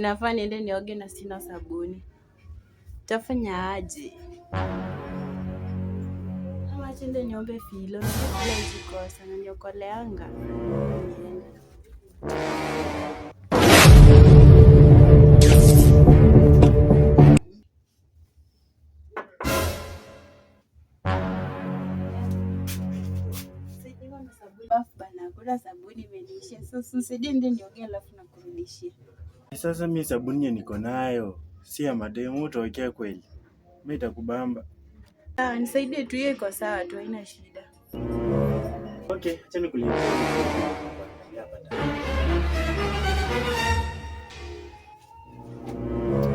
Ninafaa niende nioge na sina sabuni. Tafanya aje? Ama chende niombe Filo. Na Filo izikosa na niokoleanga. Kuna sabuni imenisha. Sasa usidie nioge alafu nakurudishia. Sasa mimi sabuni niko nayo. Si ya mademu utawekea kweli. Mimi nitakubamba. Nisaidie tu, hiyo iko sawa tu, haina shida. Okay, acha nikulipe.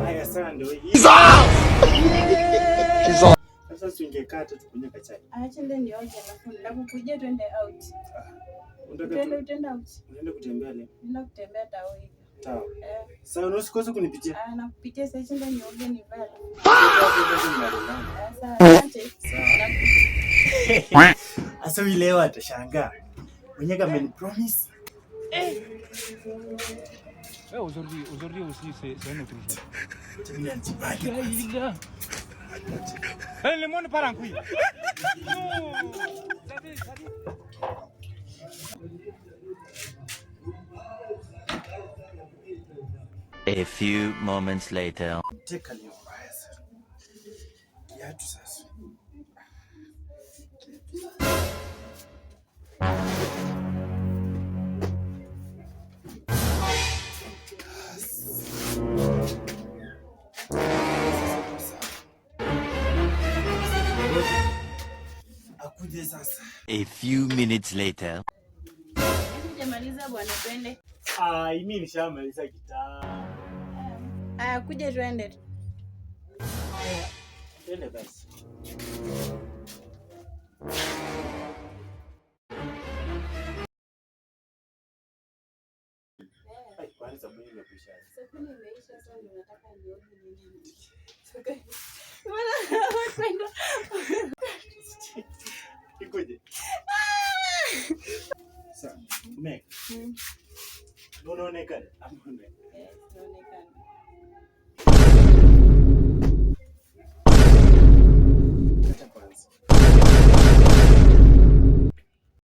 Haya sana ndio hii. Sasa singekata tukunywe chai. Acha ndio nioge alafu nakukujia twende out. Twende out. Unaenda kutembea leo? Nenda kutembea tao hivi. Sawa. Sasa usikose kunipitia. Nakupitia sasa ndio nioge nivae. Asa leo atashangaa. Mwenye kama ni promise. Aujourd'hui aussi c'est un autre jour. Tumia ntibaki. Le monde part en couille. A few moments later. Take a new bias. Kiatu sasa. Akuje sasa. A few minutes later. Nimemaliza bwana, twende. Mimi nishamaliza gitaa. Kuja twende. Twende basi. Kwani sabuni imekwisha? Sabuni imeisha, sasa ndio nataka nioge nini. Ikoje? Sasa, umeeka. Unaonekana? Naonekana. Acha kwanza.